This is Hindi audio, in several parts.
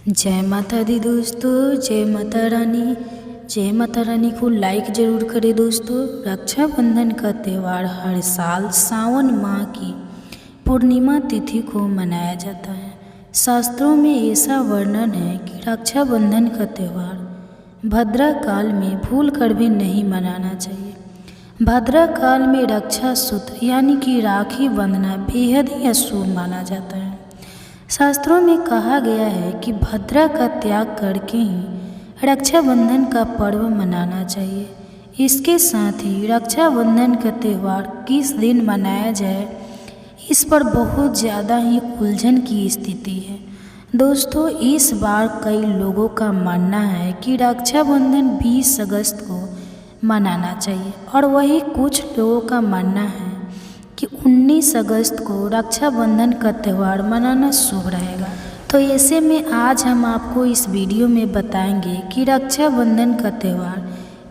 जय माता दी दोस्तों, जय माता रानी को लाइक ज़रूर करें दोस्तों। रक्षाबंधन का त्यौहार हर साल सावन माह की पूर्णिमा तिथि को मनाया जाता है। शास्त्रों में ऐसा वर्णन है कि रक्षाबंधन का त्यौहार भद्रा काल में भूल कर भी नहीं मनाना चाहिए। भद्रा काल में रक्षा सूत्र यानी कि राखी बंधना बेहद ही अशुभ माना जाता है। शास्त्रों में कहा गया है कि भद्रा का त्याग करके ही रक्षाबंधन का पर्व मनाना चाहिए। इसके साथ ही रक्षाबंधन का त्यौहार किस दिन मनाया जाए, इस पर बहुत ज़्यादा ही उलझन की स्थिति है दोस्तों। इस बार कई लोगों का मानना है कि रक्षाबंधन 20 अगस्त को मनाना चाहिए और वही कुछ लोगों का मानना है कि 19 अगस्त को रक्षाबंधन का त्यौहार मनाना शुभ रहेगा। तो ऐसे में आज हम आपको इस वीडियो में बताएंगे कि रक्षाबंधन का त्यौहार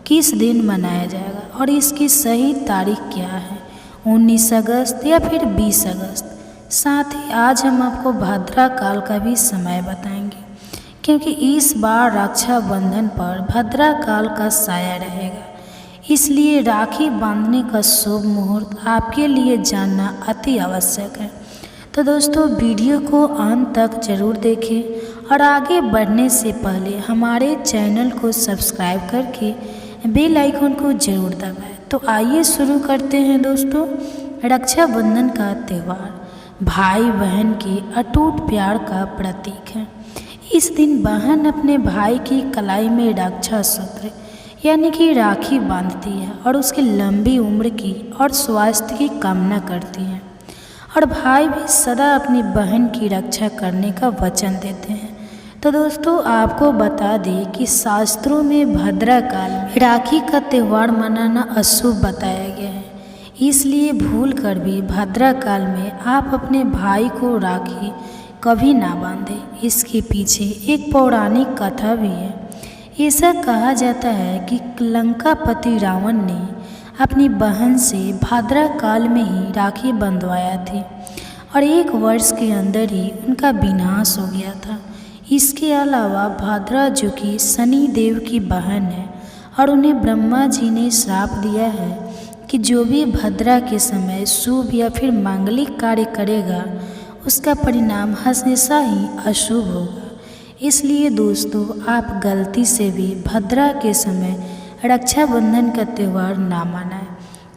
किस दिन मनाया जाएगा और इसकी सही तारीख क्या है, 19 अगस्त या फिर 20 अगस्त। साथ ही आज हम आपको भद्रा काल का भी समय बताएंगे, क्योंकि इस बार रक्षाबंधन पर भद्रा काल का साया रहेगा। इसलिए राखी बांधने का शुभ मुहूर्त आपके लिए जानना अति आवश्यक है। तो दोस्तों वीडियो को अंत तक जरूर देखें और आगे बढ़ने से पहले हमारे चैनल को सब्सक्राइब करके बेल आइकन को जरूर दबाएं। तो आइए शुरू करते हैं दोस्तों। रक्षाबंधन का त्यौहार भाई बहन के अटूट प्यार का प्रतीक है। इस दिन बहन अपने भाई की कलाई में रक्षा सूत्र यानी कि राखी बांधती है और उसकी लंबी उम्र की और स्वास्थ्य की कामना करती है, और भाई भी सदा अपनी बहन की रक्षा करने का वचन देते हैं। तो दोस्तों आपको बता दें कि शास्त्रों में भद्रा काल में राखी का त्यौहार मनाना अशुभ बताया गया है। इसलिए भूल कर भी भद्रा काल में आप अपने भाई को राखी कभी ना बांधें। इसके पीछे एक पौराणिक कथा भी है। ऐसा कहा जाता है कि लंकापति रावण ने अपनी बहन से भाद्रा काल में ही राखी बंधवाया थी और 1 वर्ष के अंदर ही उनका विनाश हो गया था। इसके अलावा भाद्रा जो कि शनि देव की बहन है और उन्हें ब्रह्मा जी ने श्राप दिया है कि जो भी भद्रा के समय शुभ या फिर मांगलिक कार्य करेगा उसका परिणाम हमेशा ही अशुभ होगा। इसलिए दोस्तों आप गलती से भी भद्रा के समय रक्षाबंधन का त्यौहार ना मनाएं।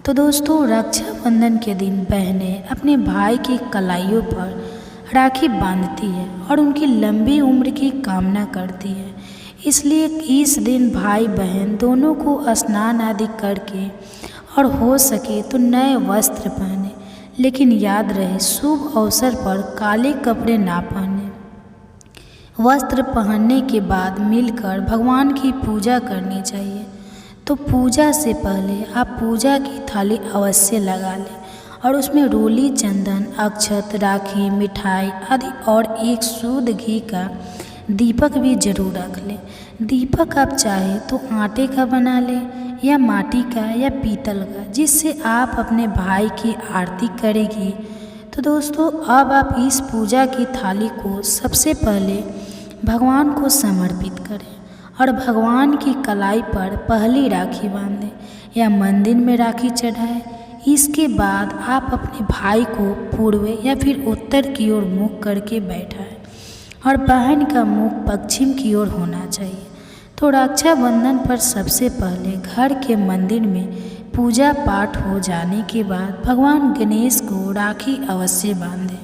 तो दोस्तों रक्षाबंधन के दिन बहनें अपने भाई की कलाइयों पर राखी बांधती है और उनकी लंबी उम्र की कामना करती है। इसलिए इस दिन भाई बहन दोनों को स्नान आदि करके और हो सके तो नए वस्त्र पहने, लेकिन याद रहे शुभ अवसर पर काले कपड़े ना पहने। वस्त्र पहनने के बाद मिलकर भगवान की पूजा करनी चाहिए। तो पूजा से पहले आप पूजा की थाली अवश्य लगा लें और उसमें रोली, चंदन, अक्षत, राखी, मिठाई आदि और एक शुद्ध घी का दीपक भी जरूर रख लें। दीपक आप चाहे तो आटे का बना लें या माटी का या पीतल का, जिससे आप अपने भाई की आरती करेंगी। तो दोस्तों अब आप इस पूजा की थाली को सबसे पहले भगवान को समर्पित करें और भगवान की कलाई पर पहली राखी बांधें या मंदिर में राखी चढ़ाएं। इसके बाद आप अपने भाई को पूर्व या फिर उत्तर की ओर मुख करके बैठाएं और बहन का मुख पश्चिम की ओर होना चाहिए। तो रक्षाबंधन पर सबसे पहले घर के मंदिर में पूजा पाठ हो जाने के बाद भगवान गणेश को राखी अवश्य बांधें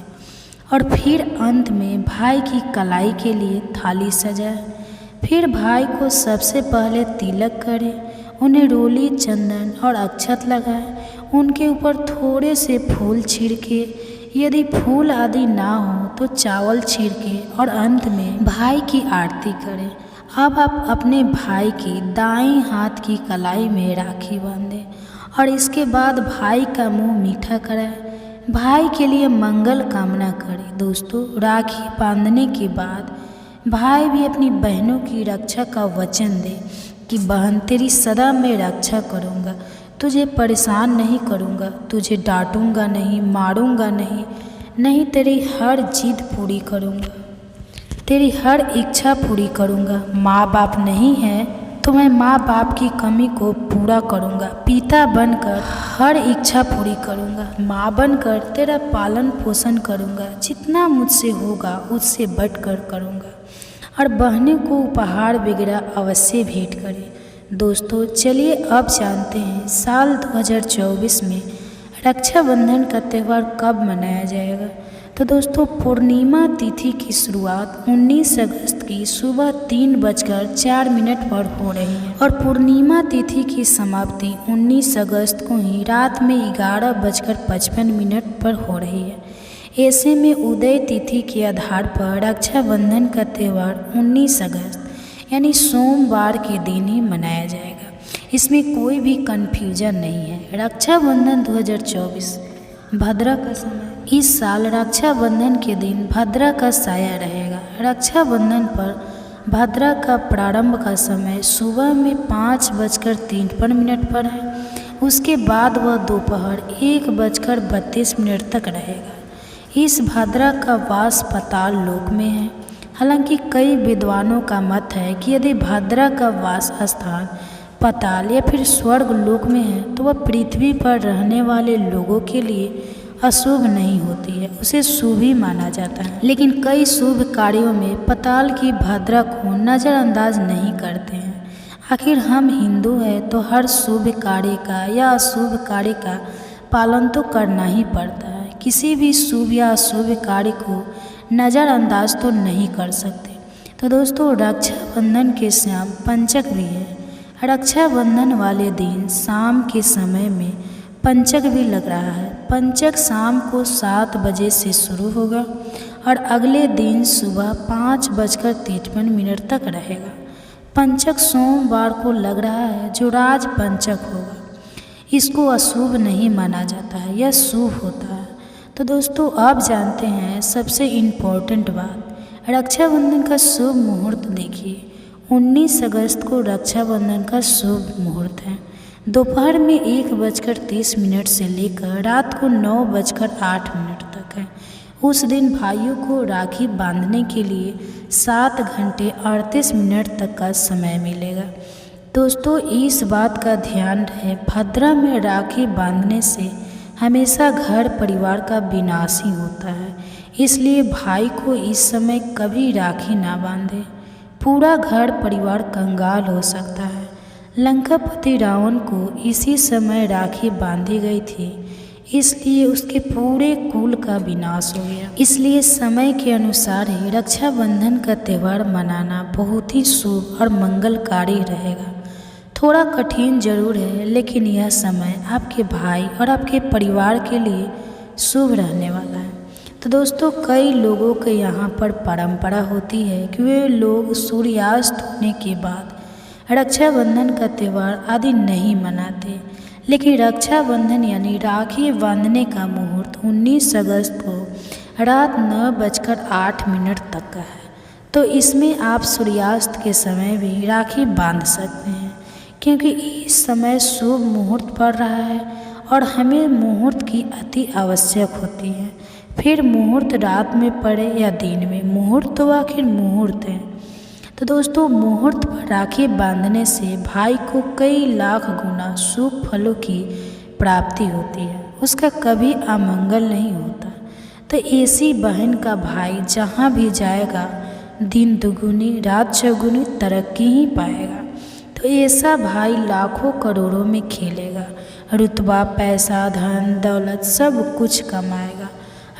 और फिर अंत में भाई की कलाई के लिए थाली सजाएं। फिर भाई को सबसे पहले तिलक करें, उन्हें रोली, चंदन और अक्षत लगाएं, उनके ऊपर थोड़े से फूल छिड़के, यदि फूल आदि ना हो तो चावल छिड़के और अंत में भाई की आरती करें। अब आप अपने भाई की दाएं हाथ की कलाई में राखी बांधें और इसके बाद भाई का मुंह मीठा कराएं, भाई के लिए मंगल कामना करें। दोस्तों राखी बांधने के बाद भाई भी अपनी बहनों की रक्षा का वचन दे कि बहन तेरी सदा मैं रक्षा करूँगा, तुझे परेशान नहीं करूँगा, तुझे डांटूँगा नहीं, मारूँगा नहीं, तेरी हर जिद पूरी करूँगा। तेरी हर इच्छा पूरी करूँगा। माँ बाप नहीं है तो मैं माँ बाप की कमी को पूरा करूँगा। पिता बनकर हर इच्छा पूरी करूँगा। माँ बनकर तेरा पालन पोषण करूँगा। जितना मुझसे होगा उससे बढ़कर करूँगा। और बहने को उपहार वगैरह अवश्य भेंट करें। दोस्तों चलिए अब जानते हैं साल 2024 में रक्षाबंधन का त्यौहार कब मनाया जाएगा। तो दोस्तों पूर्णिमा तिथि की शुरुआत 19 अगस्त की सुबह 3:04 पर हो रही है और पूर्णिमा तिथि की समाप्ति 19 अगस्त को ही रात में 11:55 पर हो रही है। ऐसे में उदय तिथि के आधार पर रक्षाबंधन का त्यौहार 19 अगस्त यानी सोमवार के दिन ही मनाया जाएगा। इसमें कोई भी कन्फ्यूजन नहीं है। रक्षाबंधन 2024 भद्रा का समय। इस साल रक्षाबंधन के दिन भद्रा का साया रहेगा। रक्षाबंधन पर भद्रा का प्रारंभ का समय सुबह में 5:53 पर है। उसके बाद वह दोपहर 1:32 तक रहेगा। इस भद्रा का वास पाताल लोक में है। हालांकि कई विद्वानों का मत है कि यदि भद्रा का वास स्थान पाताल या फिर स्वर्ग लोक में है तो वह पृथ्वी पर रहने वाले लोगों के लिए अशुभ नहीं होती है, उसे शुभ ही माना जाता है। लेकिन कई शुभ कार्यों में पाताल की भद्रा को नज़रअंदाज नहीं करते हैं। आखिर हम हिंदू हैं तो हर शुभ कार्य का या अशुभ कार्य का पालन तो करना ही पड़ता है। किसी भी शुभ या अशुभ कार्य को नज़रअंदाज तो नहीं कर सकते। तो दोस्तों रक्षाबंधन के शाम पंचक भी है। रक्षाबंधन वाले दिन शाम के समय में पंचक भी लग रहा है। पंचक शाम को 7 बजे से शुरू होगा और अगले दिन सुबह 5:53 तक रहेगा। पंचक सोमवार को लग रहा है जो राज पंचक होगा। इसको अशुभ नहीं माना जाता है, यह शुभ होता है। तो दोस्तों अब जानते हैं सबसे इम्पोर्टेंट बात, रक्षाबंधन का शुभ मुहूर्त देखिए। 19 अगस्त को रक्षाबंधन का शुभ मुहूर्त है। दोपहर में 1:30 से लेकर रात को 9:08 तक है। उस दिन भाइयों को राखी बांधने के लिए 7 घंटे 38 मिनट तक का समय मिलेगा। दोस्तों इस बात का ध्यान रहे, भद्रा में राखी बांधने से हमेशा घर परिवार का विनाश ही होता है। इसलिए भाई को इस समय कभी राखी ना बांधे, पूरा घर परिवार कंगाल हो सकता है। लंकापति रावण को इसी समय राखी बांधी गई थी, इसलिए उसके पूरे कुल का विनाश हो गया। इसलिए समय के अनुसार ही रक्षाबंधन का त्यौहार मनाना बहुत ही शुभ और मंगलकारी रहेगा। थोड़ा कठिन जरूर है, लेकिन यह समय आपके भाई और आपके परिवार के लिए शुभ रहने वाला है। तो दोस्तों कई लोगों के यहाँ पर परंपरा होती है कि वे लोग सूर्यास्त होने के बाद रक्षाबंधन का त्यौहार आदि नहीं मनाते। लेकिन रक्षाबंधन यानी राखी बांधने का मुहूर्त 19 अगस्त को रात 9:08 तक का है। तो इसमें आप सूर्यास्त के समय भी राखी बांध सकते हैं, क्योंकि इस समय शुभ मुहूर्त पड़ रहा है और हमें मुहूर्त की अति आवश्यक होती है। फिर मुहूर्त रात में पड़े या दिन में, मुहूर्त तो आखिर मुहूर्त है। तो दोस्तों मुहूर्त पर राखी बांधने से भाई को कई लाख गुना शुभ फलों की प्राप्ति होती है, उसका कभी अमंगल नहीं होता। तो ऐसी बहन का भाई जहाँ भी जाएगा दिन दुगुनी रात चौगुनी तरक्की ही पाएगा। तो ऐसा भाई लाखों करोड़ों में खेलेगा, रुतबा पैसा धन दौलत सब कुछ कमाएगा।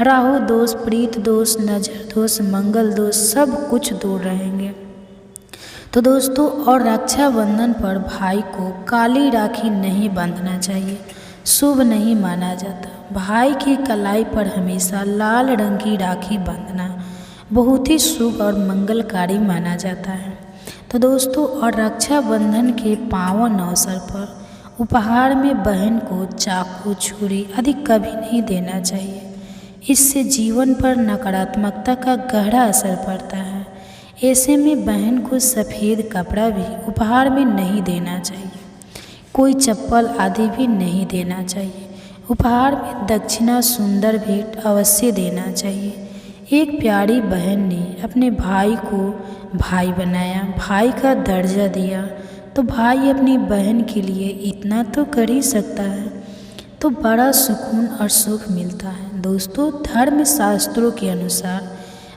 राहु दोष प्रीत दोष नजर दोष मंगल दोष सब कुछ दूर रहेंगे। तो दोस्तों और रक्षाबंधन पर भाई को काली राखी नहीं बांधना चाहिए, शुभ नहीं माना जाता। भाई की कलाई पर हमेशा लाल रंग की राखी बांधना बहुत ही शुभ और मंगलकारी माना जाता है। तो दोस्तों और रक्षाबंधन के पावन अवसर पर उपहार में बहन को चाकू छुरी आदि कभी नहीं देना चाहिए। इससे जीवन पर नकारात्मकता का गहरा असर पड़ता है। ऐसे में बहन को सफ़ेद कपड़ा भी उपहार में नहीं देना चाहिए, कोई चप्पल आदि भी नहीं देना चाहिए। उपहार में दक्षिणा सुंदर भेंट अवश्य देना चाहिए। एक प्यारी बहन ने अपने भाई को भाई बनाया, भाई का दर्जा दिया, तो भाई अपनी बहन के लिए इतना तो कर ही सकता है, तो बड़ा सुकून और सुख मिलता है। दोस्तों, धर्म शास्त्रों के अनुसार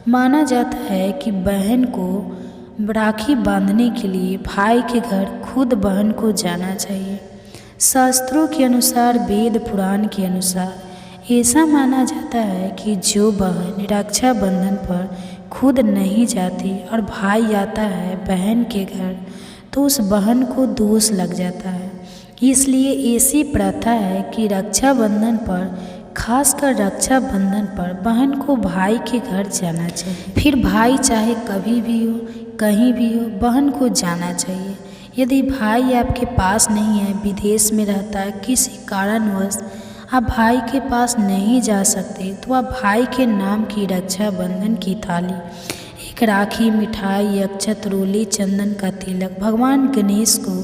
माना जाता है कि बहन को राखी बांधने के लिए भाई के घर खुद बहन को जाना चाहिए। शास्त्रों के अनुसार, वेद पुराण के अनुसार ऐसा माना जाता है कि जो बहन रक्षाबंधन पर खुद नहीं जाती और भाई आता है बहन के घर, तो उस बहन को दोष लग जाता है। इसलिए ऐसी प्रथा है कि रक्षाबंधन पर, खासकर रक्षाबंधन पर बहन को भाई के घर जाना चाहिए। फिर भाई चाहे कभी भी हो, कहीं भी हो, बहन को जाना चाहिए। यदि भाई आपके पास नहीं है, विदेश में रहता है, किसी कारणवश आप भाई के पास नहीं जा सकते, तो आप भाई के नाम की रक्षाबंधन की थाली, एक राखी, मिठाई, अक्षत, रोली, चंदन का तिलक भगवान गणेश को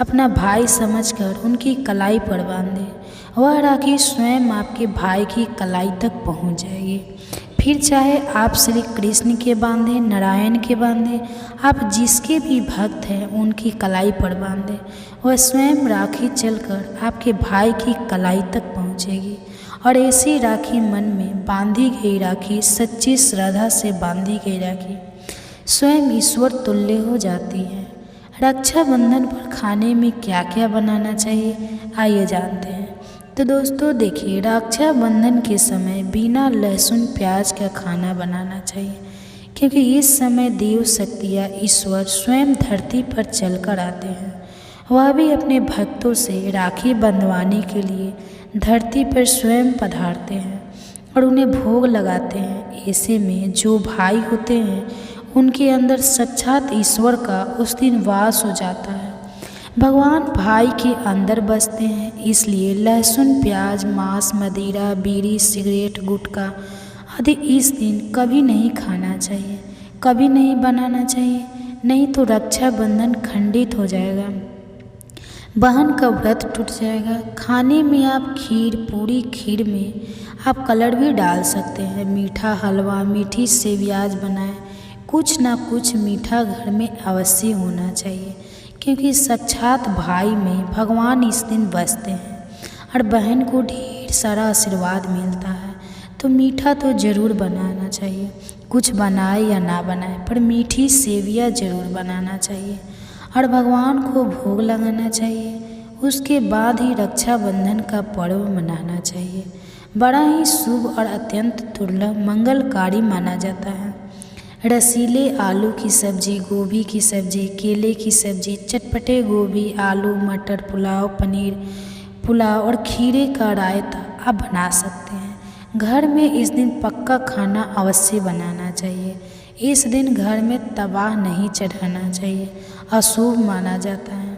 अपना भाई समझकर उनकी कलाई पर बांधे। वह राखी स्वयं आपके भाई की कलाई तक पहुंच जाएगी। फिर चाहे आप श्री कृष्ण के बांधे, नारायण के बांधे, आप जिसके भी भक्त हैं उनकी कलाई पर बांधे, वह स्वयं राखी चलकर आपके भाई की कलाई तक पहुंचेगी। और ऐसी राखी मन में बांधी गई राखी, सच्ची श्रद्धा से बांधी गई राखी स्वयं ईश्वर तुल्य हो जाती है। रक्षाबंधन पर खाने में क्या क्या बनाना चाहिए, आइए जानते हैं। तो दोस्तों देखिए, रक्षाबंधन के समय बिना लहसुन प्याज का खाना बनाना चाहिए, क्योंकि इस समय देव शक्तियाँ ईश्वर स्वयं धरती पर चलकर आते हैं। वह भी अपने भक्तों से राखी बंधवाने के लिए धरती पर स्वयं पधारते हैं और उन्हें भोग लगाते हैं। ऐसे में जो भाई होते हैं उनके अंदर साक्षात ईश्वर का उस दिन वास हो जाता है। भगवान भाई के अंदर बसते हैं, इसलिए लहसुन प्याज, मांस, मदिरा, बीड़ी, सिगरेट, गुटखा आदि इस दिन कभी नहीं खाना चाहिए, कभी नहीं बनाना चाहिए, नहीं तो रक्षाबंधन खंडित हो जाएगा, बहन का व्रत टूट जाएगा। खाने में आप खीर, पूरी, खीर में आप कलर भी डाल सकते हैं, मीठा हलवा, मीठी सेवयाज बनाएं। कुछ ना कुछ मीठा घर में अवश्य होना चाहिए, क्योंकि साक्षात भाई में भगवान इस दिन बसते हैं और बहन को ढेर सारा आशीर्वाद मिलता है। तो मीठा तो ज़रूर बनाना चाहिए, कुछ बनाए या ना बनाए, पर मीठी सेवियाँ ज़रूर बनाना चाहिए और भगवान को भोग लगाना चाहिए। उसके बाद ही रक्षाबंधन का पर्व मनाना चाहिए। बड़ा ही शुभ और अत्यंत दुर्लभ मंगलकारी माना जाता है। रसीले आलू की सब्ज़ी, गोभी की सब्ज़ी, केले की सब्ज़ी, चटपटे गोभी, आलू, मटर पुलाव, पनीर पुलाव और खीरे का रायता आप बना सकते हैं। घर में इस दिन पक्का खाना अवश्य बनाना चाहिए। इस दिन घर में तवा नहीं चढ़ाना चाहिए, अशुभ माना जाता है।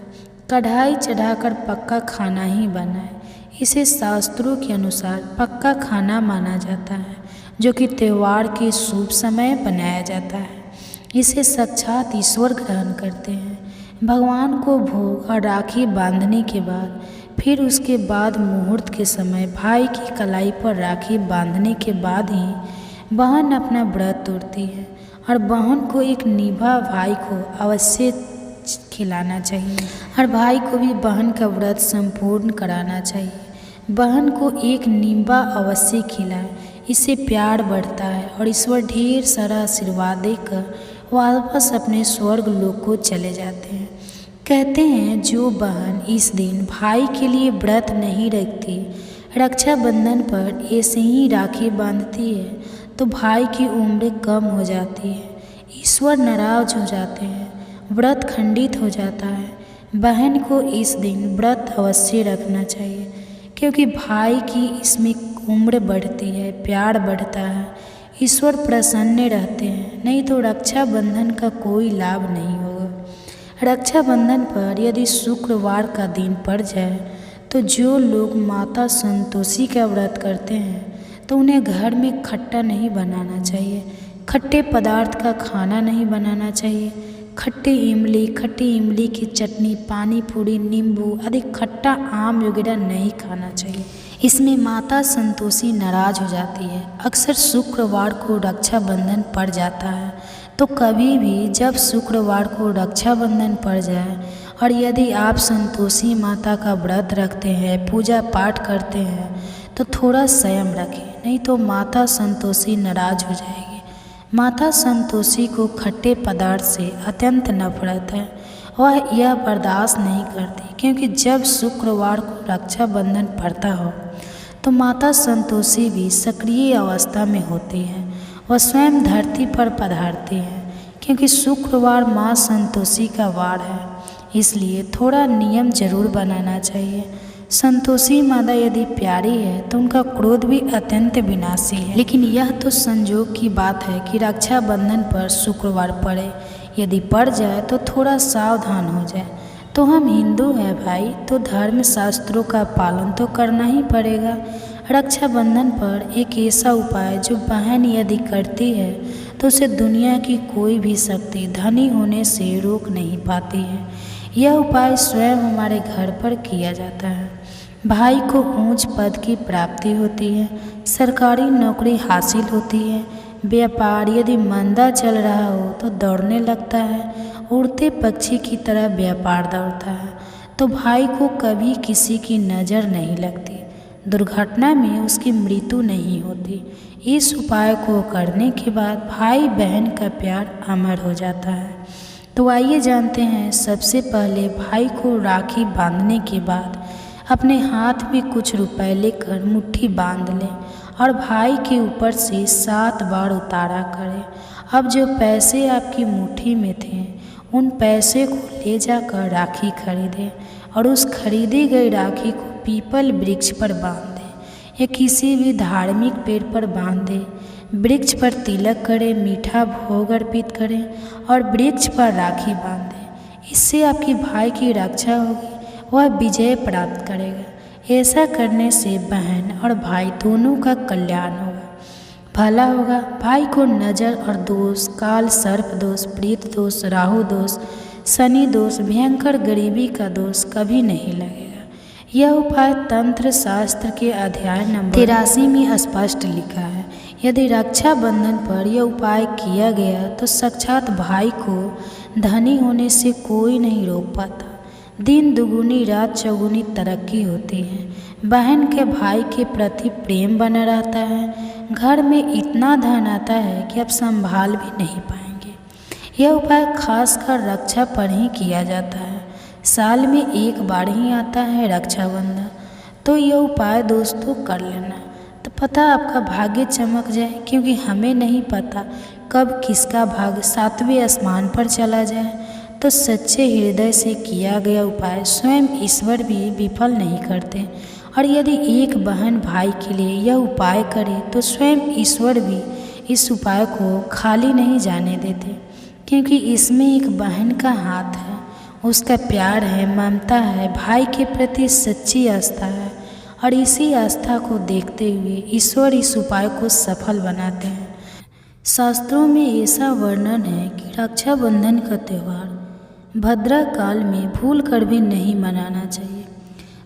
कढ़ाई चढ़ाकर पक्का खाना ही बनाए, इसे शास्त्रों के अनुसार पक्का खाना माना जाता है, जो कि त्यौहार के शुभ समय बनाया जाता है। इसे साक्षात ईश्वर ग्रहण करते हैं। भगवान को भोग और राखी बांधने के बाद फिर उसके बाद मुहूर्त के समय भाई की कलाई पर राखी बांधने के बाद ही बहन अपना व्रत तोड़ती है और बहन को एक निभा भाई को अवश्य खिलाना चाहिए और भाई को भी बहन का व्रत संपूर्ण कराना चाहिए। बहन को एक निम्बा अवश्य खिलाए, इससे प्यार बढ़ता है और ईश्वर ढेर सारा आशीर्वाद देकर वापस अपने स्वर्ग लोक को चले जाते हैं। कहते हैं जो बहन इस दिन भाई के लिए व्रत नहीं रखती, रक्षाबंधन पर ऐसे ही राखी बांधती है, तो भाई की उम्र कम हो जाती है, ईश्वर नाराज हो जाते हैं, व्रत खंडित हो जाता है। बहन को इस दिन व्रत अवश्य रखना चाहिए, क्योंकि भाई की इसमें उम्र बढ़ती है, प्यार बढ़ता है, ईश्वर प्रसन्न रहते हैं, नहीं तो रक्षाबंधन का कोई लाभ नहीं होगा। रक्षाबंधन पर यदि शुक्रवार का दिन पड़ जाए तो जो लोग माता संतोषी का व्रत करते हैं तो उन्हें घर में खट्टा नहीं बनाना चाहिए, खट्टे पदार्थ का खाना नहीं बनाना चाहिए। खट्टी इमली की चटनी, पानी पूरी, नींबू आदि खट्टा आम वगैरह नहीं खाना चाहिए। इसमें माता संतोषी नाराज हो जाती है। अक्सर शुक्रवार को रक्षाबंधन पड़ जाता है, तो कभी भी जब शुक्रवार को रक्षाबंधन पड़ जाए और यदि आप संतोषी माता का व्रत रखते हैं, पूजा पाठ करते हैं, तो थोड़ा संयम रखें, नहीं तो माता संतोषी नाराज हो जाएगी। माता संतोषी को खट्टे पदार्थ से अत्यंत नफरत है। वह यह बर्दाश्त नहीं करती, क्योंकि जब शुक्रवार को रक्षाबंधन पड़ता हो तो माता संतोषी भी सक्रिय अवस्था में होती है। वह स्वयं धरती पर पधारती है, क्योंकि शुक्रवार माँ संतोषी का वार है। इसलिए थोड़ा नियम जरूर बनाना चाहिए। संतोषी माता यदि प्यारी है तो उनका क्रोध भी अत्यंत विनाशी है। लेकिन यह तो संजोग की बात है कि रक्षाबंधन पर शुक्रवार पड़े। यदि पड़ जाए तो थोड़ा सावधान हो जाए। तो हम हिंदू हैं भाई, तो धर्म शास्त्रों का पालन तो करना ही पड़ेगा। रक्षाबंधन पर एक ऐसा उपाय जो बहन यदि करती है तो उसे दुनिया की कोई भी शक्ति धनी होने से रोक नहीं पाती है। यह उपाय स्वयं हमारे घर पर किया जाता है। भाई को ऊंच पद की प्राप्ति होती है, सरकारी नौकरी हासिल होती है, व्यापार यदि मंदा चल रहा हो तो दौड़ने लगता है, उड़ते पक्षी की तरह व्यापार दौड़ता है, तो भाई को कभी किसी की नज़र नहीं लगती, दुर्घटना में उसकी मृत्यु नहीं होती। इस उपाय को करने के बाद भाई बहन का प्यार अमर हो जाता है। तो आइए जानते हैं। सबसे पहले भाई को राखी बांधने के बाद अपने हाथ में कुछ रुपए लेकर मुट्ठी बांध लें और भाई के ऊपर से 7 बार उतारा करें। अब जो पैसे आपकी मुट्ठी में थे उन पैसे को ले जाकर राखी खरीदें और उस खरीदी गई राखी को पीपल वृक्ष पर बांध दें या किसी भी धार्मिक पेड़ पर बांध दें। वृक्ष पर तिलक करें, मीठा भोग अर्पित करें और वृक्ष पर राखी बांध दें। इससे आपके भाई की रक्षा होगी, वह विजय प्राप्त करेगा। ऐसा करने से बहन और भाई दोनों का कल्याण होगा, भला होगा। भाई को नज़र और दोष, काल सर्प दोष, प्रीत दोष, राहु दोष, शनि दोष, भयंकर गरीबी का दोष कभी नहीं लगेगा। यह उपाय तंत्र शास्त्र के अध्याय नंबर 83 में स्पष्ट लिखा है। यदि रक्षाबंधन पर यह उपाय किया गया तो साक्षात भाई को धनी होने से कोई नहीं रोक पाता। दिन दुगुनी रात चौगुनी तरक्की होती है। बहन के भाई के प्रति प्रेम बना रहता है। घर में इतना धन आता है कि आप संभाल भी नहीं पाएंगे। यह उपाय खासकर रक्षा पर ही किया जाता है। साल में एक बार ही आता है रक्षाबंधन, तो यह उपाय दोस्तों कर लेना, तो पता आपका भाग्य चमक जाए। क्योंकि हमें नहीं पता कब किसका भाग्य 7वें आसमान पर चला जाए। तो सच्चे हृदय से किया गया उपाय स्वयं ईश्वर भी विफल नहीं करते। और यदि एक बहन भाई के लिए यह उपाय करे तो स्वयं ईश्वर भी इस उपाय को खाली नहीं जाने देते। क्योंकि इसमें एक बहन का हाथ है, उसका प्यार है, ममता है, भाई के प्रति सच्ची आस्था है। और इसी आस्था को देखते हुए ईश्वर इस उपाय को सफल बनाते हैं। शास्त्रों में ऐसा वर्णन है कि रक्षाबंधन का त्यौहार भद्रा काल में भूल कर भी नहीं मनाना चाहिए।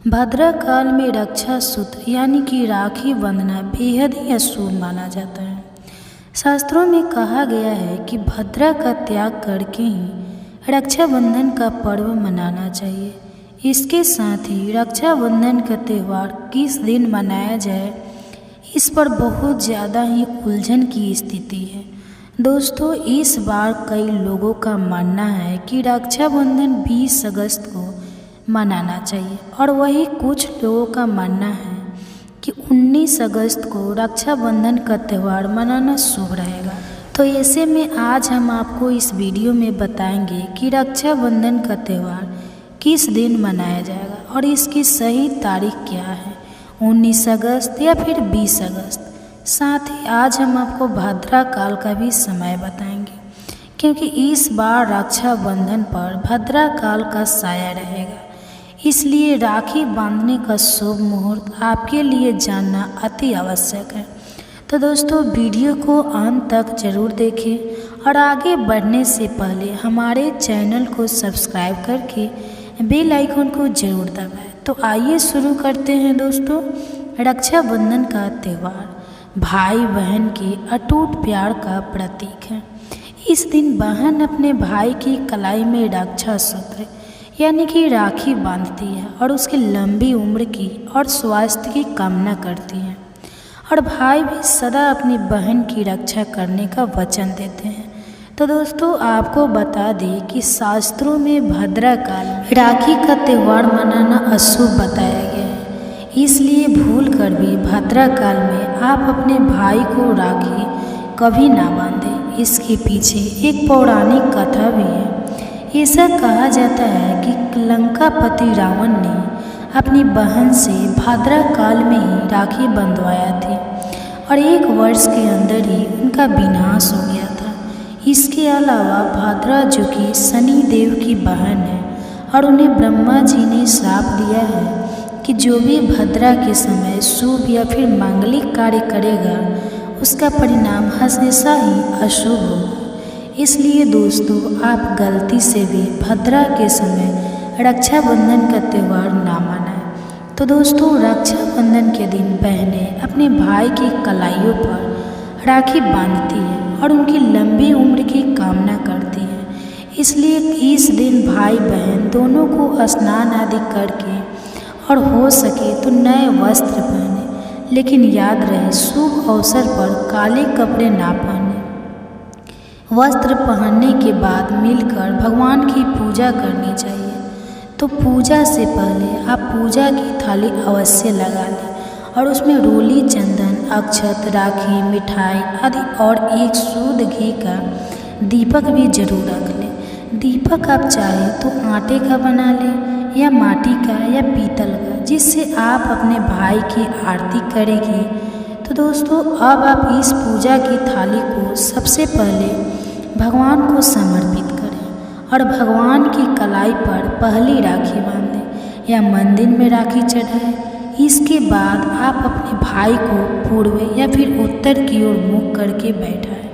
भद्रा काल में रक्षा सूत्र यानी कि राखी बंधना बेहद ही अशुभ माना जाता है। शास्त्रों में कहा गया है कि भद्रा का त्याग करके ही रक्षाबंधन का पर्व मनाना चाहिए। इसके साथ ही रक्षाबंधन का त्यौहार किस दिन मनाया जाए, इस पर बहुत ज़्यादा ही उलझन की स्थिति है। दोस्तों, इस बार कई लोगों का मानना है कि रक्षाबंधन 20 अगस्त को मनाना चाहिए और वही कुछ लोगों का मानना है कि 19 अगस्त को रक्षाबंधन का त्यौहार मनाना शुभ रहेगा। तो ऐसे में आज हम आपको इस वीडियो में बताएंगे कि रक्षाबंधन का त्यौहार किस दिन मनाया जाएगा और इसकी सही तारीख क्या है, 19 अगस्त या फिर 20 अगस्त। साथ ही आज हम आपको भद्रा काल का भी समय बताएंगे, क्योंकि इस बार रक्षाबंधन पर भद्रा काल का साया रहेगा। इसलिए राखी बांधने का शुभ मुहूर्त आपके लिए जानना अति आवश्यक है। तो दोस्तों, वीडियो को अंत तक जरूर देखें और आगे बढ़ने से पहले हमारे चैनल को सब्सक्राइब करके बेल आइकन को जरूर दबाएं। तो आइए शुरू करते हैं दोस्तों। रक्षाबंधन का त्यौहार भाई बहन के अटूट प्यार का प्रतीक है। इस दिन बहन अपने भाई की कलाई में रक्षा सूत्र यानी कि राखी बांधती है और उसकी लंबी उम्र की और स्वास्थ्य की कामना करती है, और भाई भी सदा अपनी बहन की रक्षा करने का वचन देते हैं। तो दोस्तों, आपको बता दें कि शास्त्रों में भद्राकाल राखी का त्यौहार मनाना अशुभ बताया गया है, इसलिए भूल कर भी भद्राकाल में आप अपने भाई को राखी कभी ना बांधें। इसके पीछे एक पौराणिक कथा भी है। ऐसा कहा जाता है कि लंकापति रावण ने अपनी बहन से भद्राकाल में ही राखी बंधवाया थी और 1 वर्ष के अंदर ही उनका विनाश हो गया था। इसके अलावा भद्रा, जो कि शनि देव की बहन है, और उन्हें ब्रह्मा जी ने श्राप दिया है कि जो भी भद्रा के समय शुभ या फिर मांगलिक कार्य करेगा उसका परिणाम हमेशा ही अशुभ होगा। इसलिए दोस्तों, आप गलती से भी भद्रा के समय रक्षाबंधन का त्यौहार ना मनाएं। तो दोस्तों, रक्षाबंधन के दिन बहनें अपने भाई की कलाइयों पर राखी बांधती है और उनकी लंबी उम्र की कामना करती है। इसलिए इस दिन भाई बहन दोनों को स्नान आदि करके और हो सके तो नए वस्त्र पहने, लेकिन याद रहे शुभ अवसर पर काले कपड़े ना पहने। वस्त्र पहनने के बाद मिलकर भगवान की पूजा करनी चाहिए। तो पूजा से पहले आप पूजा की थाली अवश्य लगा लें और उसमें रोली, चंदन, अक्षत, राखी, मिठाई आदि और एक शुद्ध घी का दीपक भी जरूर रख लें। दीपक आप चाहे तो आटे का बना लें या माटी का या पीतल का, जिससे आप अपने भाई की आरती करेंगे। तो दोस्तों, अब आप इस पूजा की थाली को सबसे पहले भगवान को समर्पित करें और भगवान की कलाई पर पहली राखी बांधें या मंदिर में राखी चढ़ाएं। इसके बाद आप अपने भाई को पूर्व या फिर उत्तर की ओर मुख करके बैठाएं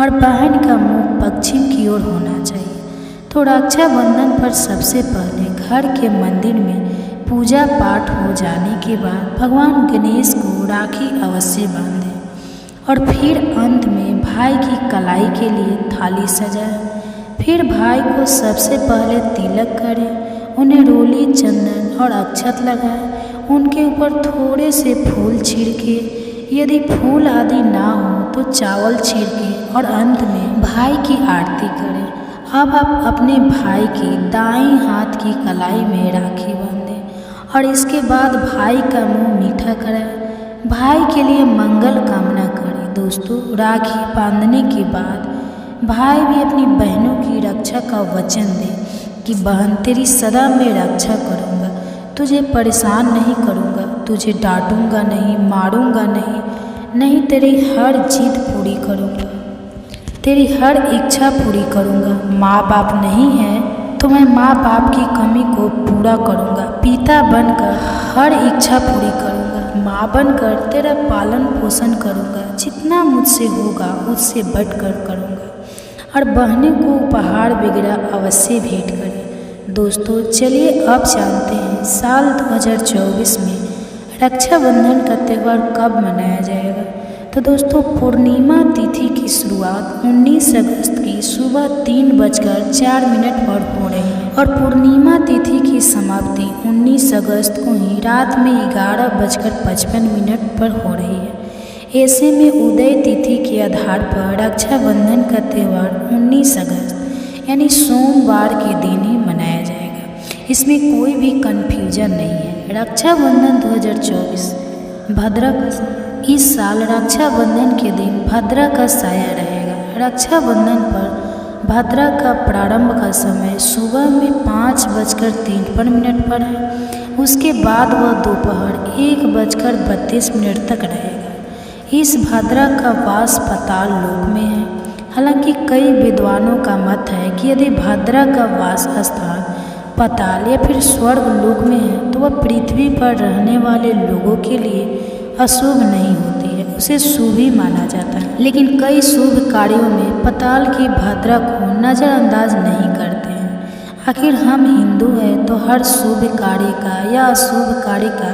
और बहन का मुख पश्चिम की ओर होना चाहिए। तो रक्षाबंधन पर सबसे पहले घर के मंदिर में पूजा पाठ हो जाने के बाद भगवान गणेश को राखी अवश्य बांधें और फिर अंत में भाई की कलाई के लिए थाली सजाएं। फिर भाई को सबसे पहले तिलक करें, उन्हें रोली, चंदन और अक्षत लगाएं, उनके ऊपर थोड़े से फूल छिड़के, यदि फूल आदि ना हो तो चावल छिड़के और अंत में भाई की आरती करें। अब आप अपने भाई की दाईं हाथ की कलाई में राखी बांधें और इसके बाद भाई का मुंह मीठा कराएं, भाई के लिए मंगल कामना करें। दोस्तों, राखी बांधने के बाद भाई भी अपनी बहनों की रक्षा का वचन दे कि बहन, तेरी सदा मैं रक्षा करूँगा, तुझे परेशान नहीं करूँगा, तुझे डांटूंगा नहीं, मारूंगा नहीं, तेरी हर जिद पूरी करूँगा, तेरी हर इच्छा पूरी करूँगा। माँ बाप नहीं है तो मैं माँ बाप की कमी को पूरा करूँगा, पिता बनकर हर इच्छा पूरी करूँगा, माँ बनकर तेरा पालन पोषण करूँगा, जितना मुझसे होगा उससे बढ़कर करूँगा। और बहनों को उपहार वगैरह अवश्य भेंट करें। दोस्तों, चलिए अब जानते हैं साल 2024 में रक्षाबंधन का त्यौहार कब मनाया जाएगा। तो दोस्तों, पूर्णिमा तिथि की शुरुआत 19 अगस्त की सुबह 3:04 पर हो रही है और पूर्णिमा तिथि की समाप्ति 19 अगस्त को ही रात में 11:55 पर हो रही है। ऐसे में उदय तिथि के आधार पर रक्षाबंधन का त्यौहार 19 अगस्त यानी सोमवार के दिन ही मनाया जाएगा। इसमें कोई भी कन्फ्यूजन नहीं है। रक्षाबंधन 2024 भद्रा का इस साल रक्षाबंधन के दिन भद्रा का साया रहेगा। रक्षाबंधन पर भद्रा का प्रारंभ का समय सुबह में 5:53 पर है। उसके बाद वह दोपहर 1:32 तक रहेगा। इस भद्रा का वास पाताल लोक में है। हालांकि कई विद्वानों का मत है कि यदि भद्रा का वास स्थान पाताल या फिर स्वर्ग लोक में है तो वह पृथ्वी पर रहने वाले लोगों के लिए अशुभ नहीं होती है, उसे शुभ ही माना जाता है। लेकिन कई शुभ कार्यों में पाताल की भद्रा को नज़रअंदाज नहीं करते हैं। आखिर हम हिंदू हैं तो हर शुभ कार्य का या अशुभ कार्य का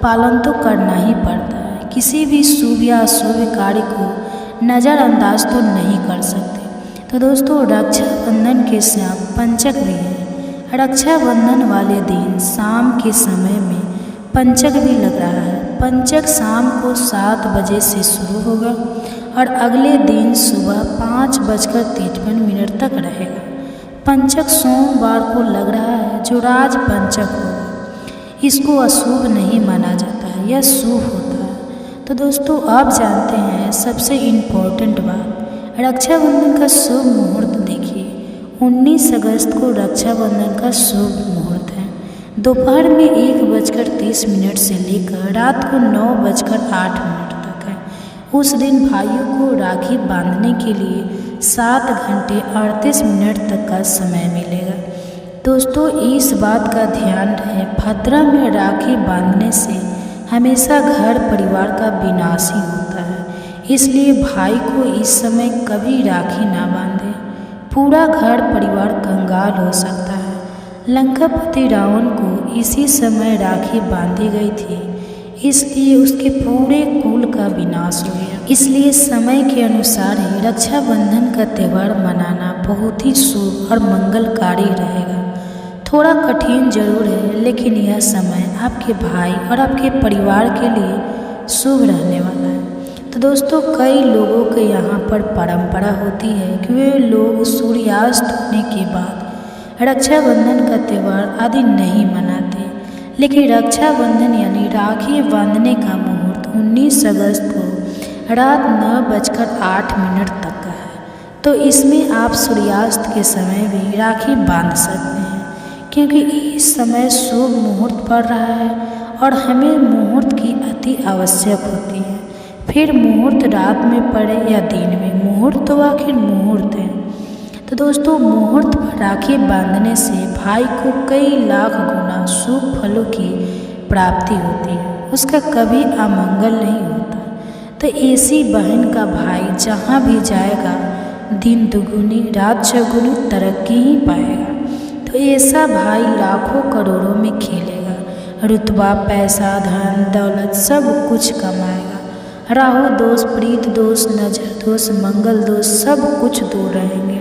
पालन तो करना ही पड़ता है। किसी भी शुभ या अशुभ कार्य को नज़रअंदाज तो नहीं कर सकते। तो दोस्तों, रक्षाबंधन के शाम पंचक भी है। रक्षाबंधन वाले दिन शाम के समय में पंचक भी लग रहा है। पंचक शाम को 7 बजे से शुरू होगा और अगले दिन सुबह 5:53 तक रहेगा। पंचक सोमवार को लग रहा है, जो राज पंचक होगा। इसको अशुभ नहीं माना जाता है, यह शुभ होता है। तो दोस्तों, आप जानते हैं सबसे इम्पोर्टेंट बात, रक्षाबंधन का शुभ मुहूर्त देखिए। 19 अगस्त को रक्षाबंधन का शुभ मुहूर्त है। दोपहर में 1:30 से लेकर रात को 9:08 तक है। उस दिन भाइयों को राखी बांधने के लिए 7 घंटे 38 मिनट तक का समय मिलेगा। दोस्तों, इस बात का ध्यान रहे, भद्रा में राखी बांधने से हमेशा घर परिवार का विनाश ही होता है। इसलिए भाई को इस समय कभी राखी ना बांधे, पूरा घर परिवार कंगाल हो सकता है। लंकापति रावण को इसी समय राखी बांधी गई थी, इसलिए उसके पूरे कुल का विनाश हो गया। इसलिए समय के अनुसार ही रक्षाबंधन का त्यौहार मनाना बहुत ही शुभ और मंगलकारी रहेगा। थोड़ा कठिन जरूर है, लेकिन यह समय आपके भाई और आपके परिवार के लिए शुभ रहने वाला है। तो दोस्तों, कई लोगों के यहाँ पर परंपरा होती है कि वे लोग सूर्यास्त होने के बाद रक्षाबंधन का त्यौहार आदि नहीं मनाते, लेकिन रक्षाबंधन यानी राखी बांधने का मुहूर्त 19 अगस्त को रात 9:08 तक का है। तो इसमें आप सूर्यास्त के समय भी राखी बांध सकते हैं, क्योंकि इस समय शुभ मुहूर्त पड़ रहा है और हमें मुहूर्त की अति आवश्यक होती है। फिर मुहूर्त रात में पड़े या दिन में, मुहूर्त तो आखिर मुहूर्त है। तो दोस्तों, मुहूर्त पर राखी बांधने से भाई को कई लाख गुना शुभ फलों की प्राप्ति होती है, उसका कभी अमंगल नहीं होता। तो ऐसी बहन का भाई जहाँ भी जाएगा, दिन दुगुनी रात चौगुनी तरक्की ही पाएगा। तो ऐसा भाई लाखों करोड़ों में खेलेगा, रुतबा पैसा धन दौलत सब कुछ कमाएगा। राहु दोष, प्रीत दोष, नजर दोष, मंगल दोष सब कुछ दूर रहेंगे।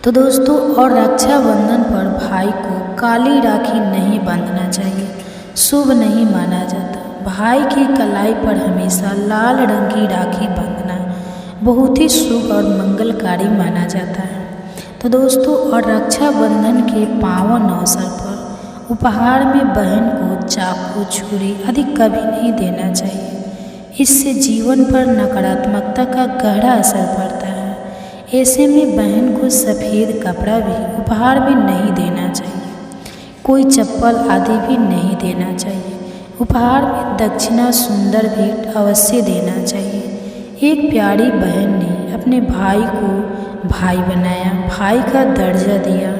तो दोस्तों, और रक्षाबंधन पर भाई को काली राखी नहीं बांधना चाहिए, शुभ नहीं माना जाता। भाई की कलाई पर हमेशा लाल रंग की राखी बांधना बहुत ही शुभ और मंगलकारी माना जाता है। तो दोस्तों, और रक्षाबंधन के पावन अवसर पर उपहार में बहन को चाकू छुरी आदि कभी नहीं देना चाहिए। इससे जीवन पर नकारात्मकता का गहरा असर पड़ता है। ऐसे में बहन को सफ़ेद कपड़ा भी उपहार में नहीं देना चाहिए, कोई चप्पल आदि भी नहीं देना चाहिए। उपहार में दक्षिणा सुंदर भेंट अवश्य देना चाहिए। एक प्यारी बहन ने अपने भाई को भाई बनाया, भाई का दर्जा दिया,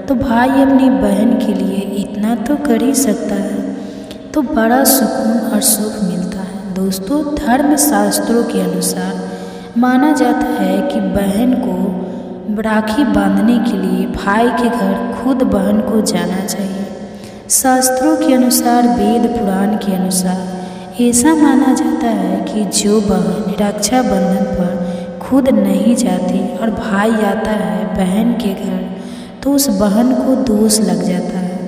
तो भाई अपनी बहन के लिए इतना तो कर ही सकता है, तो बड़ा सुकून और सुख मिलता है। दोस्तों, धर्म शास्त्रों के अनुसार माना जाता है कि बहन को राखी बांधने के लिए भाई के घर खुद बहन को जाना चाहिए। शास्त्रों के अनुसार, वेद पुराण के अनुसार ऐसा माना जाता है कि जो बहन रक्षाबंधन पर खुद नहीं जाती और भाई आता है बहन के घर, तो उस बहन को दोष लग जाता है।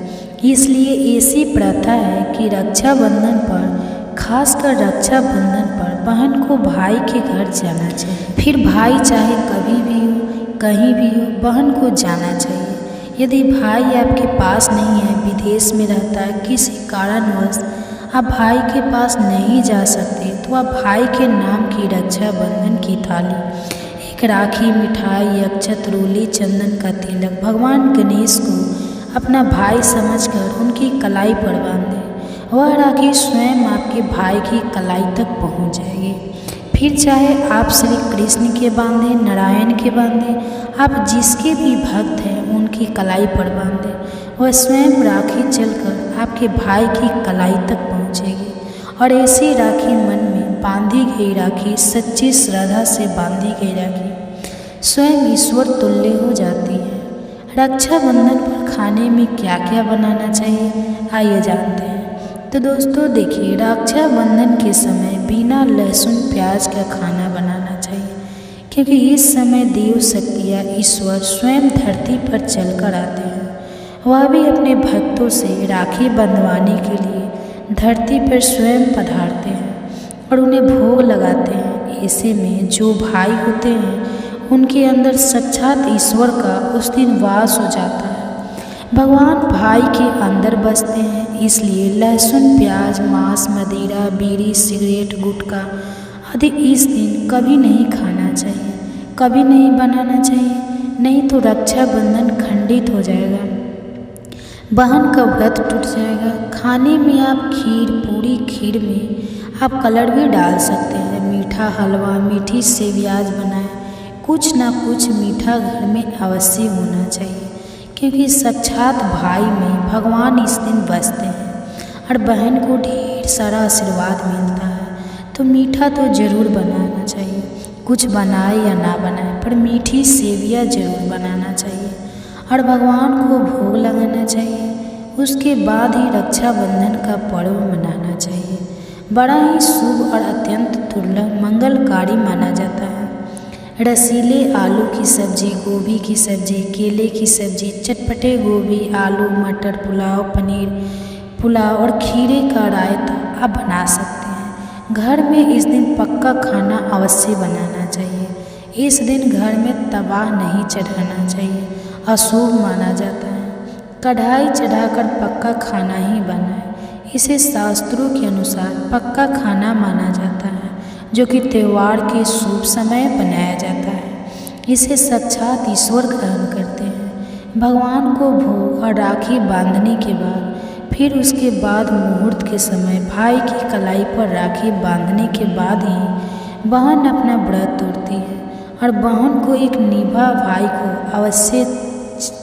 इसलिए ऐसी प्रथा है कि रक्षाबंधन पर, खासकर रक्षाबंधन पर बहन को भाई के घर जाना चाहिए। फिर भाई चाहे कभी भी हो, कहीं भी हो, बहन को जाना चाहिए। यदि भाई आपके पास नहीं है, विदेश में रहता है, किसी कारणवश आप भाई के पास नहीं जा सकते, तो आप भाई के नाम की रक्षाबंधन की थाली, एक राखी, मिठाई, अक्षत, रोली, चंदन का तिलक भगवान गणेश को अपना भाई समझकर उनकी कलाई पर बांधें। वह राखी स्वयं आपके भाई की कलाई तक पहुंच जाएगी। फिर चाहे आप श्री कृष्ण के बांधें, नारायण के बांधें, आप जिसके भी भक्त हैं उनकी कलाई पर बांधें, वह स्वयं राखी चलकर आपके भाई की कलाई तक पहुंचेगी। और ऐसी राखी मन में बांधी गई राखी, सच्ची श्रद्धा से बांधी गई राखी स्वयं ईश्वर तुल्य हो जाती है। रक्षाबंधन पर खाने में क्या क्या बनाना चाहिए, आइए जानते हैं। तो दोस्तों देखिए, रक्षाबंधन के समय बिना लहसुन प्याज का खाना बनाना चाहिए, क्योंकि इस समय देव शक्तियाँ ईश्वर स्वयं धरती पर चलकर आते हैं। वह भी अपने भक्तों से राखी बंधवाने के लिए धरती पर स्वयं पधारते हैं और उन्हें भोग लगाते हैं। ऐसे में जो भाई होते हैं उनके अंदर साक्षात ईश्वर का उस दिन वास हो जाता है। भगवान भाई के अंदर बसते हैं, इसलिए लहसुन प्याज मांस मदिरा बीड़ी सिगरेट गुटखा आदि इस दिन कभी नहीं खाना चाहिए, कभी नहीं बनाना चाहिए, नहीं तो रक्षाबंधन खंडित हो जाएगा, बहन का व्रत टूट जाएगा। खाने में आप खीर पूरी, खीर में आप कलर भी डाल सकते हैं, मीठा हलवा मीठी सेवयाज बनाएं। कुछ ना कुछ मीठा घर में अवश्य होना चाहिए, क्योंकि साक्षात भाई में भगवान इस दिन बसते हैं और बहन को ढेर सारा आशीर्वाद मिलता है। तो मीठा तो ज़रूर बनाना चाहिए, कुछ बनाए या ना बनाए पर मीठी सेवियाँ ज़रूर बनाना चाहिए और भगवान को भोग लगाना चाहिए। उसके बाद ही रक्षाबंधन का पर्व मनाना चाहिए। बड़ा ही शुभ और अत्यंत दुर्लभ मंगलकारी माना जाता है। रसीले आलू की सब्जी, गोभी की सब्जी, केले की सब्जी, चटपटे गोभी आलू मटर पुलाव, पनीर पुलाव और खीरे का रायता आप बना सकते हैं। घर में इस दिन पक्का खाना अवश्य बनाना चाहिए। इस दिन घर में तवा नहीं चढ़ाना चाहिए, अशुभ माना जाता है। कढ़ाई चढ़ाकर पक्का खाना ही बनाए, इसे शास्त्रों के अनुसार पक्का खाना माना जाता है, जो कि त्यौहार के शुभ समय बनाया जाता है। इसे साक्षात ईश्वर ग्रहण करते हैं। भगवान को भोग और राखी बांधने के बाद फिर उसके बाद मुहूर्त के समय भाई की कलाई पर राखी बांधने के बाद ही बहन अपना व्रत तोड़ती है और बहन को एक निभा भाई को अवश्य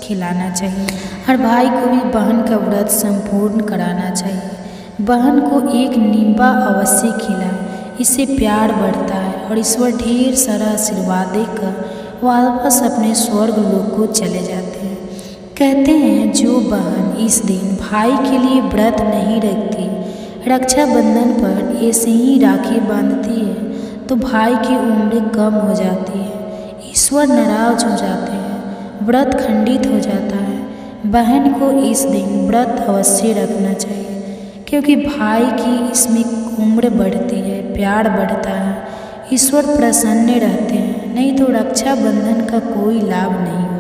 खिलाना चाहिए और भाई को भी बहन का व्रत संपूर्ण कराना चाहिए। बहन को एक निभा अवश्य खिलाए, इससे प्यार बढ़ता है और ईश्वर ढेर सारा आशीर्वाद देकर वापस अपने स्वर्ग लोक को चले जाते हैं। कहते हैं जो बहन इस दिन भाई के लिए व्रत नहीं रखती, रक्षाबंधन पर ऐसे ही राखी बांधती है, तो भाई की उम्र कम हो जाती है, ईश्वर नाराज हो जाते हैं, व्रत खंडित हो जाता है। बहन को इस दिन व्रत अवश्य रखना चाहिए, क्योंकि भाई की इसमें उम्र बढ़ती है, प्यार बढ़ता है, ईश्वर प्रसन्न रहते हैं। नहीं तो रक्षाबंधन का कोई लाभ नहीं होगा।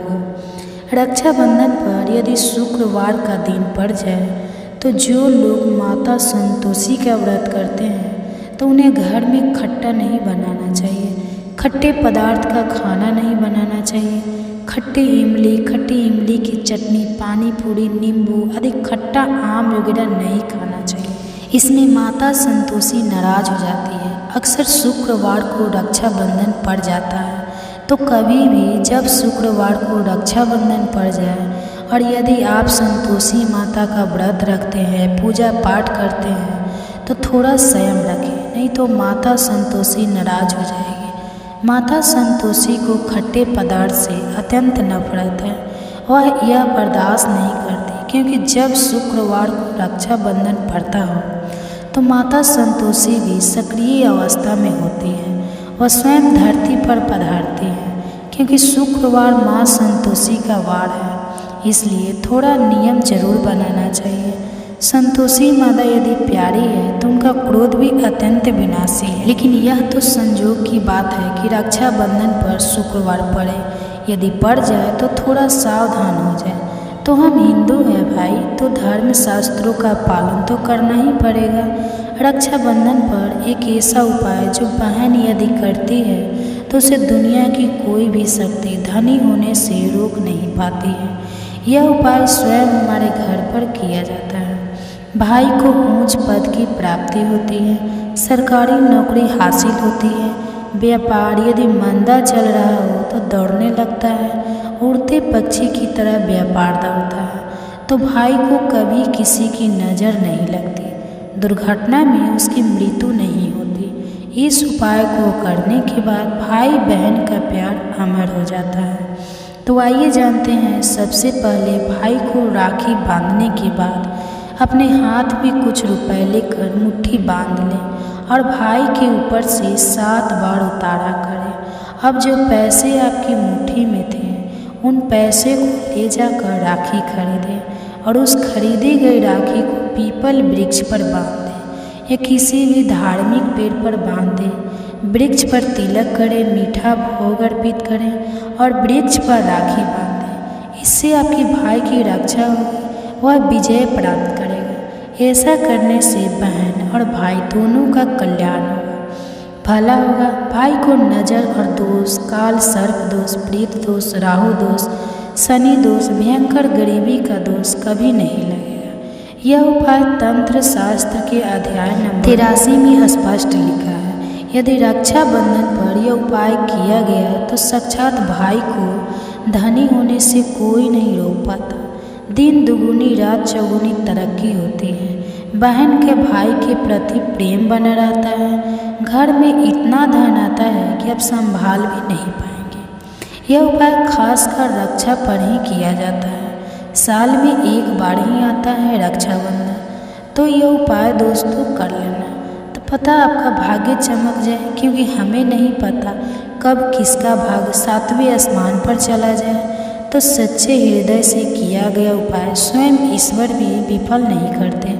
रक्षाबंधन पर यदि शुक्रवार का दिन पड़ जाए तो जो लोग माता संतोषी का व्रत करते हैं तो उन्हें घर में खट्टा नहीं बनाना चाहिए, खट्टे पदार्थ का खाना नहीं बनाना चाहिए। खट्टी इमली की चटनी, पानी पूरी, नींबू आदि खट्टा आम वगैरह नहीं खाना चाहिए। इसमें माता संतोषी नाराज हो जाती है। अक्सर शुक्रवार को रक्षाबंधन पड़ जाता है, तो कभी भी जब शुक्रवार को रक्षाबंधन पड़ जाए और यदि आप संतोषी माता का व्रत रखते हैं, पूजा पाठ करते हैं, तो थोड़ा संयम रखें, नहीं तो माता संतोषी नाराज हो जाएगी। माता संतोषी को खट्टे पदार्थ से अत्यंत नफरत है, वह यह बर्दाश्त नहीं करती, क्योंकि जब शुक्रवार को रक्षाबंधन पड़ता हो तो माता संतोषी भी सक्रिय अवस्था में होती है, वह स्वयं धरती पर पधारती है, क्योंकि शुक्रवार माँ संतोषी का वार है। इसलिए थोड़ा नियम जरूर बनाना चाहिए। संतोषी माता यदि प्यारी है तो उनका क्रोध भी अत्यंत विनाशी है, लेकिन यह तो संजोग की बात है कि रक्षाबंधन पर शुक्रवार पड़े। यदि पड़ जाए तो थोड़ा सावधान हो जाए। तो हम हिंदू हैं भाई, तो धर्म शास्त्रों का पालन तो करना ही पड़ेगा। रक्षाबंधन पर एक ऐसा उपाय जो बहन यदि करती है तो उसे दुनिया की कोई भी शक्ति धनी होने से रोक नहीं पाती है। यह उपाय स्वयं हमारे घर पर किया जाता है। भाई को ऊंच पद की प्राप्ति होती है, सरकारी नौकरी हासिल होती है, व्यापार यदि मंदा चल रहा हो तो दौड़ने लगता है, उड़ते पक्षी की तरह व्यापार दौड़ता है, तो भाई को कभी किसी की नज़र नहीं लगती, दुर्घटना में उसकी मृत्यु नहीं होती। इस उपाय को करने के बाद भाई बहन का प्यार अमर हो जाता है। तो आइए जानते हैं, सबसे पहले भाई को राखी बांधने के बाद अपने हाथ में कुछ रुपए लेकर मुट्ठी बांध लें और भाई के ऊपर से 7 बार उतारा करें। अब जो पैसे आपकी मुट्ठी में थे उन पैसे को ले जाकर राखी खरीदें और उस खरीदी गई राखी को पीपल वृक्ष पर बांध दें या किसी भी धार्मिक पेड़ पर बांध दें। वृक्ष पर तिलक करें, मीठा भोग अर्पित करें और वृक्ष पर राखी बांध दें। इससे आपके भाई की रक्षा होगी, वह विजय प्राप्त करेगा। ऐसा करने से बहन और भाई दोनों का कल्याण होगा, भला होगा। भाई को नजर और दोष, काल सर्प दोष, प्रीत दोष, राहु दोष, शनि दोष, भयंकर गरीबी का दोष कभी नहीं लगेगा। यह उपाय तंत्र शास्त्र के अध्याय नंबर 83 में स्पष्ट लिखा है। यदि रक्षाबंधन पर यह उपाय किया गया तो साक्षात भाई को धनी होने से कोई नहीं रोक पाता। दिन दुगुनी रात चौगुनी तरक्की होती है। बहन के भाई के प्रति प्रेम बना रहता है। घर में इतना धन आता है कि आप संभाल भी नहीं पाएंगे। यह उपाय खासकर रक्षा पर ही किया जाता है। साल में एक बार ही आता है रक्षाबंधन, तो यह उपाय दोस्तों कर लेना, तो पता आपका भाग्य चमक जाए। क्योंकि हमें नहीं पता कब किसका भाग्य 7वें आसमान पर चला जाए। तो सच्चे हृदय से किया गया उपाय स्वयं ईश्वर भी विफल नहीं करते।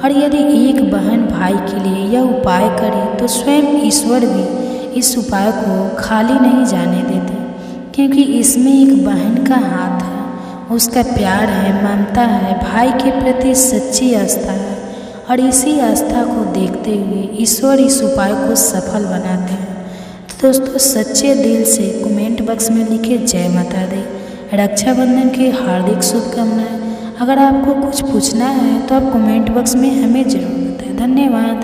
और यदि एक बहन भाई के लिए यह उपाय करे तो स्वयं ईश्वर भी इस उपाय को खाली नहीं जाने देते। क्योंकि इसमें एक बहन का हाथ है, उसका प्यार है, ममता है, भाई के प्रति सच्ची आस्था है। और इसी आस्था को देखते हुए ईश्वर इस उपाय को सफल बनाते हैं। तो दोस्तों सच्चे दिल से कमेंट बॉक्स में लिखे जय माता दी। रक्षाबंधन की हार्दिक शुभकामनाएं। अगर आपको कुछ पूछना है तो आप कमेंट बॉक्स में हमें ज़रूर बताएं। धन्यवाद।